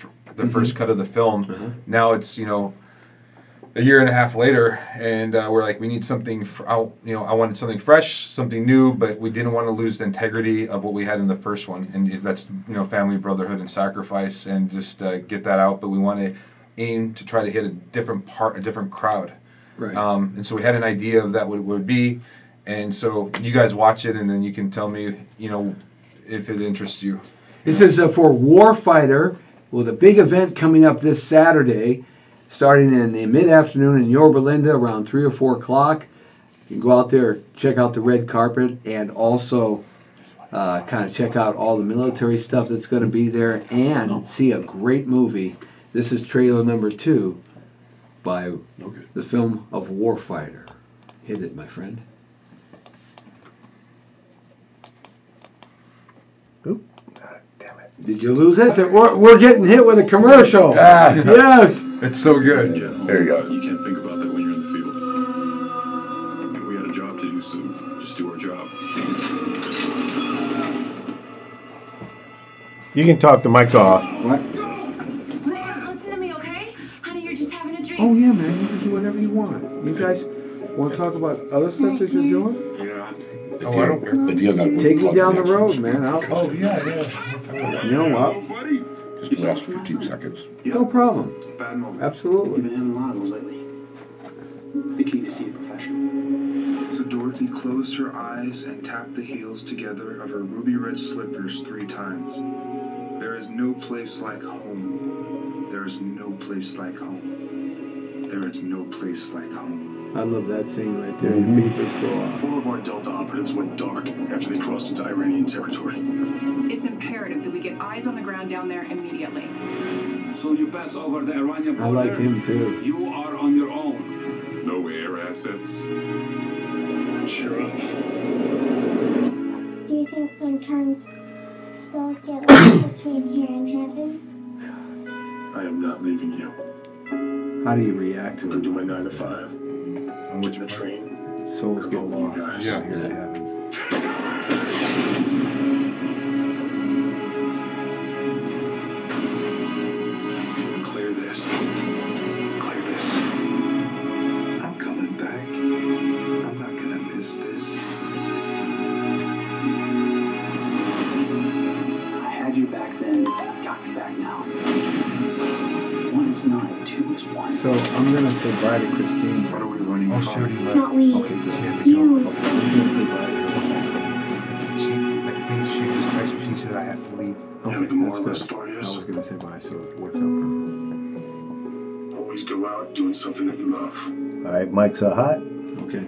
cut of the film. Now it's a year and a half later, and we're like, we need something. I wanted something fresh, something new, but we didn't want to lose the integrity of what we had in the first one, and that's family, brotherhood, and sacrifice, and just get that out. But we want to aim to try to hit a different crowd. Right. And so we had an idea of that what it would be, and so you guys watch it, and then you can tell me, if it interests you. This is for Warfighter, with a big event coming up this Saturday, starting in the mid-afternoon in Yorba Linda around 3 or 4 o'clock. You can go out there, check out the red carpet, and also kind of check out all the military stuff that's going to be there, and see a great movie. This is trailer number 2 by the film of Warfighter. Hit it, my friend. Oop. Damn it. Did you lose it? We're getting hit with a commercial. Yes. It's so good. There you go. You can't think about that when you're in the field. We had a job to do, so just do our job. You can talk, the mic's off. What? Ron, listen to me, okay? Honey, you're just having a dream. Oh yeah, man. You can do whatever you want. You guys want to talk about other stuff that you're doing? Yeah. Oh, I don't care. Take me down the road, man. Oh, yeah. You know what? Buddy. Just last 15 seconds. No problem. Bad moment. Absolutely. You've been having a lot of those lately. The key to see a professional. So Dorothy closed her eyes and tapped the heels together of her ruby red slippers 3 times. There is no place like home. There is no place like home. There is no place like home. I love that scene right there. Your beepers go off. 4 of our Delta operatives went dark after they crossed into Iranian territory. It's imperative that we get eyes on the ground down there immediately. So you pass over the Iranian I border. like him too. You are on your own. No air assets. Cheer up. Do you think sometimes souls get lost between here and heaven? I am not leaving you. How do you react I'm to gonna do it? my 9 to 5. On which The train. Souls get lost. Yeah. Here they happen. Clear this. Clear this. I'm coming back. I'm not gonna miss this. I had you back then. I've got you back now. 1 is 9, 2 is 1. So I'm gonna say bye to Christine. What are we running Oh, from? she already left. Not we. Okay, good. She had to You. go. Okay, I was gonna say bye to her. I think she just texted me. She said I have to leave. Yeah, Okay, the moral that's of the good. story is, I was gonna say bye, so it works out perfect. always go out doing something that you love. All right, mics are hot. Okay.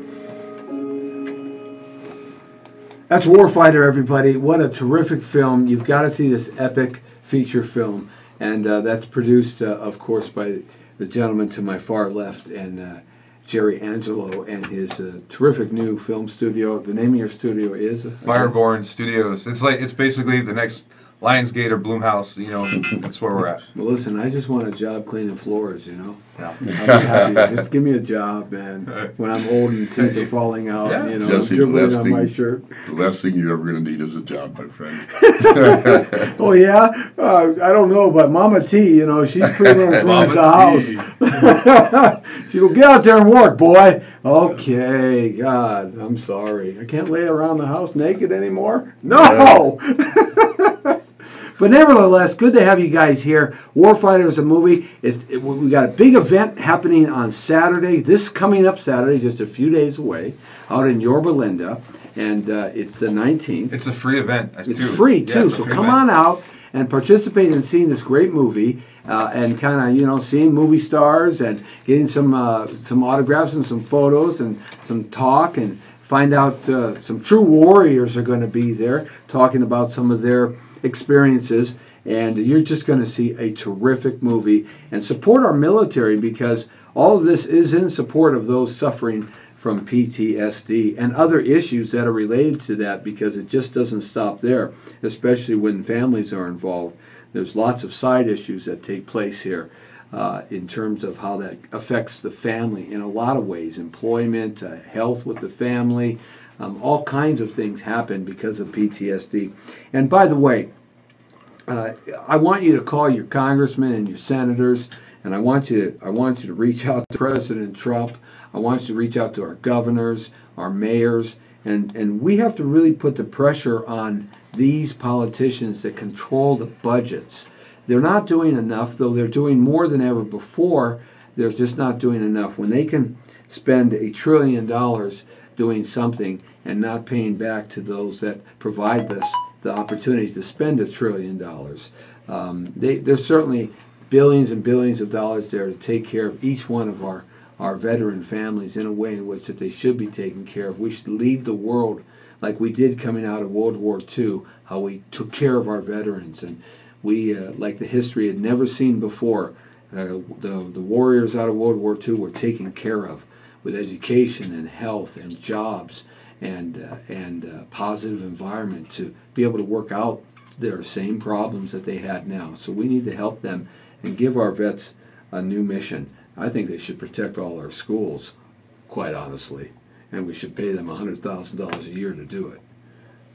That's Warfighter, everybody. What a terrific film. You've got to see this epic feature film. And that's produced, of course, by the gentleman to my far left, and Jerry Angelo and his terrific new film studio. The name of your studio is? Fireborn Studios. It's basically the next Lionsgate or Blumhouse. That's where we're at. Well, listen, I just want a job cleaning floors, Yeah. I'll be happy. Just give me a job, man. When I'm old and teeth are falling out, Yeah. Jesse, dribbling the on my shirt. The last thing you're ever going to need is a job, my friend. Oh, yeah? I don't know, but Mama T, she pretty much runs the house. She go, get out there and work, boy. Okay, God, I'm sorry. I can't lay around the house naked anymore? No! But nevertheless, good to have you guys here. Warfighter is a movie. We got a big event happening on Saturday. This coming up Saturday, just a few days away, out in Yorba Linda, and it's the 19th. It's a free event. It's free too, it's a so free come event. on out and participate in seeing this great movie, and kind of seeing movie stars and getting some autographs and some photos and some talk, and find out some true warriors are going to be there talking about some of their experiences, and you're just going to see a terrific movie and support our military, because all of this is in support of those suffering from PTSD and other issues that are related to that, because it just doesn't stop there, especially when families are involved. There's lots of side issues that take place here. in terms of how that affects the family in a lot of ways, employment, health with the family, all kinds of things happen because of PTSD. And by the way, I want you to call your congressmen and your senators, and I want you to reach out to President Trump. I want you to reach out to our governors, our mayors, and we have to really put the pressure on these politicians that control the budgets. They're not doing enough, though they're doing more than ever before. They're just not doing enough. When they can spend $1 trillion doing something and not paying back to those that provide us the opportunity to spend $1 trillion, there's certainly billions and billions of dollars there to take care of each one of our veteran families in a way in which that they should be taken care of. We should lead the world like we did coming out of World War II, how we took care of our veterans. And we, like the history had never seen before, the warriors out of World War II were taken care of with education and health and jobs and positive environment to be able to work out their same problems that they had now. So we need to help them and give our vets a new mission. I think they should protect all our schools, quite honestly, and we should pay them $100,000 a year to do it.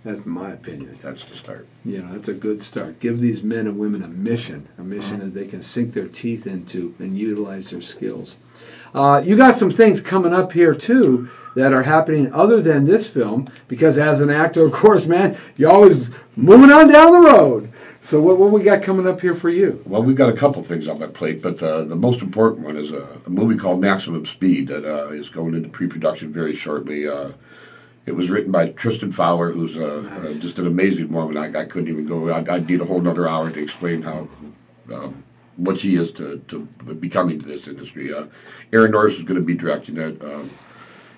That's my opinion. That's the start. That's a good start. Give these men and women a mission that they can sink their teeth into and utilize their skills. You got some things coming up here, too, that are happening other than this film, because as an actor, of course, man, you're always moving on down the road. So what we got coming up here for you? Well, we've got a couple things on my plate, but the most important one is a movie called Maximum Speed that is going into pre-production very shortly. It was written by Tristan Fowler, who's just an amazing woman. I couldn't even go. I'd need a whole another hour to explain how what she is to becoming to this industry. Aaron Norris is going to be directing it.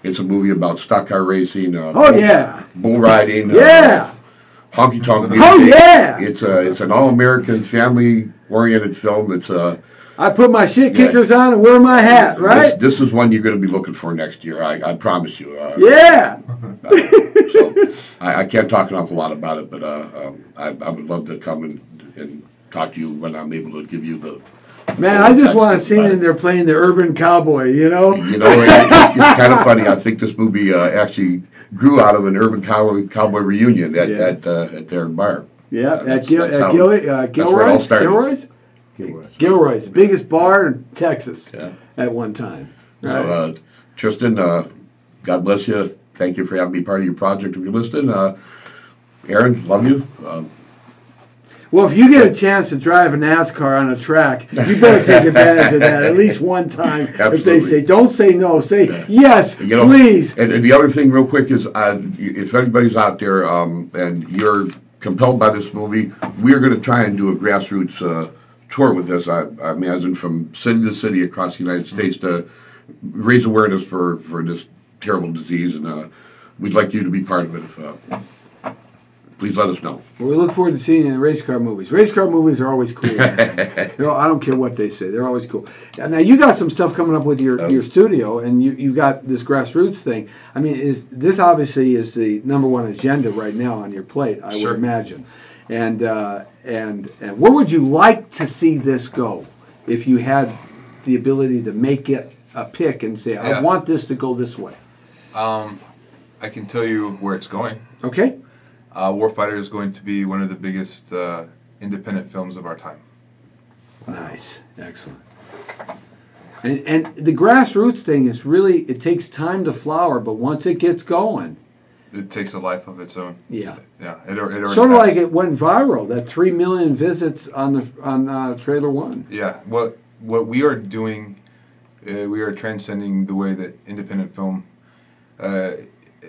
It's a movie about stock car racing. Bull riding. Honky tonk music. It's an all-American, family-oriented film. It's I put my shit kickers on and wear my hat, right? This is one you're going to be looking for next year. I promise you. So I can't talk an awful lot about it, but I would love to come and talk to you when I'm able to give you the. Man, I just want to see them in there playing the urban cowboy, You know, it's kind of funny. I think this movie actually grew out of an urban cowboy reunion at their bar. At Gilroy's. Gilroy's, the biggest bar in Texas at one time. Right? So, Tristan, God bless you. Thank you for having me part of your project if you're listening. Aaron, love you. Well, if you get a chance to drive a NASCAR on a track, you better take advantage of that at least one time. Absolutely. If they say, don't say no, say yes, please. And the other thing real quick is, if anybody's out there and you're compelled by this movie, we're going to try and do a grassroots tour with this. I imagine from city to city across the United States to raise awareness for this terrible disease. And we'd like you to be part of it. Please let us know. Well, we look forward to seeing you in race car movies. Race car movies are always cool. I don't care what they say; they're always cool. Now you got some stuff coming up with your studio, and you got this grassroots thing. I mean, this obviously is the number one agenda right now on your plate? I would imagine. And where would you like to see this go if you had the ability to make it a pick and say, I want this to go this way? I can tell you where it's going. Okay. Warfighter is going to be one of the biggest independent films of our time. Nice. Excellent. And the grassroots thing is really, it takes time to flower, but once it gets going, it takes a life of its own. Yeah. It already sort of has. like it went viral, that 3 million visits on Trailer One. Yeah. What we are doing, we are transcending the way that independent film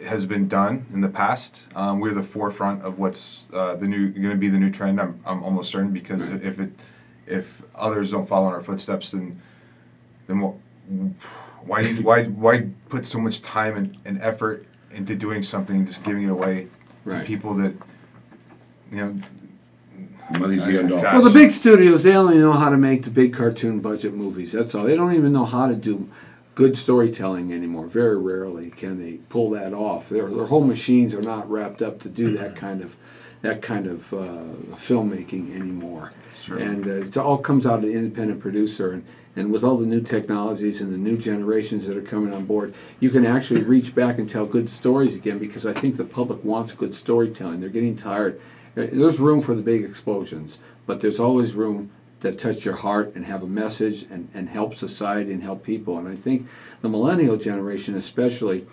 has been done in the past. We're the forefront of what's going to be the new trend. I'm almost certain, because if others don't follow in our footsteps, then why put so much time and effort into doing something, just giving it away to people that money's the end all. Well, the big studios, they only know how to make the big cartoon budget movies. That's all. They don't even know how to do good storytelling anymore. Very rarely can they pull that off. Their whole machines are not wrapped up to do that kind that kind of filmmaking anymore. Sure. And it all comes out of the independent producer. And with all the new technologies and the new generations that are coming on board, you can actually reach back and tell good stories again, because I think the public wants good storytelling. They're getting tired. There's room for the big explosions, but there's always room that touch your heart and have a message and help society and help people. And I think the millennial generation especially,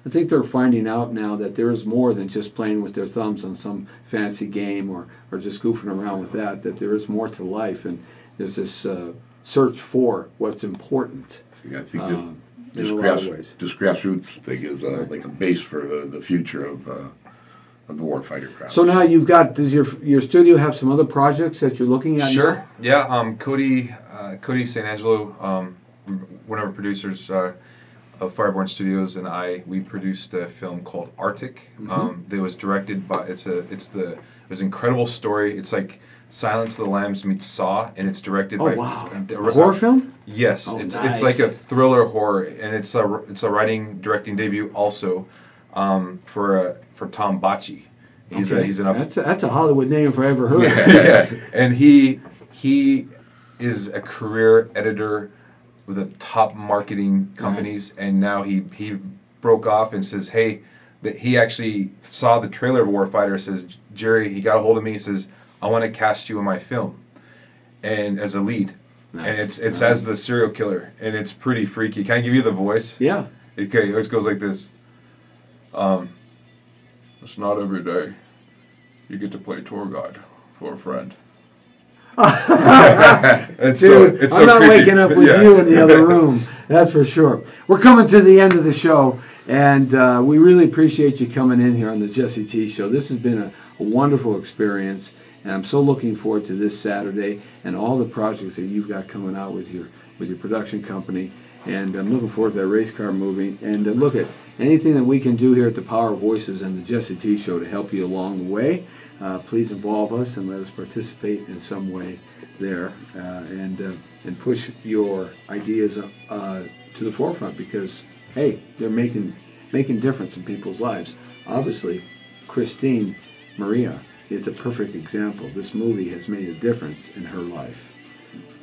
I think they're finding out now that there is more than just playing with their thumbs on some fancy game or just goofing around with that there is more to life. And there's this search for what's important. See, I think in a lot of ways. this grassroots thing is like a base for the future of the warfighter crowd. So now you've got, does your studio have some other projects that you're looking at? Sure. Now? Yeah. Cody St. Angelo, one of our producers of Fireborn Studios, and we produced a film called Arctic. That was directed by it was an incredible story. It's like Silence of the Lambs meets Saw, and it's directed by. Wow. A horror film? Yes. Oh, it's nice. it's like a thriller horror, and it's a directing debut also for Tom Bacci. That's a Hollywood name if I ever heard of it. And he is a career editor with the top marketing companies, and now he broke off and says, hey, that he actually saw the trailer of Warfighter. Says, Jerry, he got a hold of me. He says, I want to cast you in my film, and as a lead. Nice. And it's as the serial killer, and it's pretty freaky. Can I give you the voice? Yeah. Okay, it goes like this. It's not every day you get to play tour guide for a friend. Dude, I'm not waking up with you in the other room. That's for sure. We're coming to the end of the show, and we really appreciate you coming in here on the Jesse T Show. This has been a wonderful experience, and I'm so looking forward to this Saturday and all the projects that you've got coming out with your production company. And I'm looking forward to that race car movie. And look at anything that we can do here at the Power Voices and the Jesse T Show to help you along the way. Please involve us and let us participate in some way there, and push your ideas to the forefront, because hey, they're making difference in people's lives. Obviously, Christine Maria is a perfect example. This movie has made a difference in her life.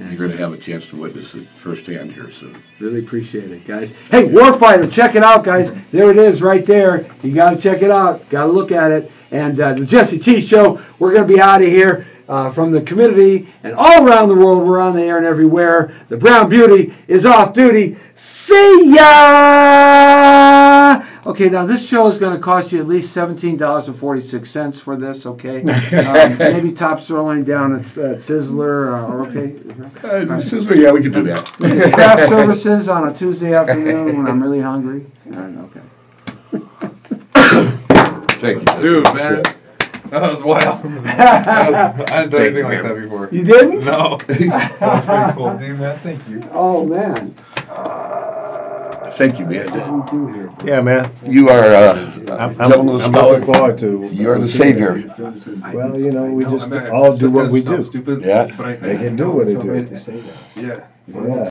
And you're going to have a chance to witness it firsthand here soon. Really appreciate it, guys. Hey, Warfighter, check it out, guys. There it is right there. You got to check it out. Got to look at it. And the Jesse T Show, we're going to be out of here from the community and all around the world. We're on the air and everywhere. The Brown Beauty is off duty. See ya! Okay, now this show is going to cost you at least $17.46 for this, okay? Maybe top sirloin down at Sizzler, okay? Sizzler, yeah, we can do that. Craft services on a Tuesday afternoon when I'm really hungry. Okay. Thank you. Dude, man. That was wild. I hadn't done anything like that before. You didn't? No. That was pretty cool. Dude, man, thank you. Oh, man. Thank you, man. Yeah, man. You are I'm looking forward to. You're the savior. Well, we just all do what we do. Stupid, Yeah. But They can do what they do. Yeah. Yeah.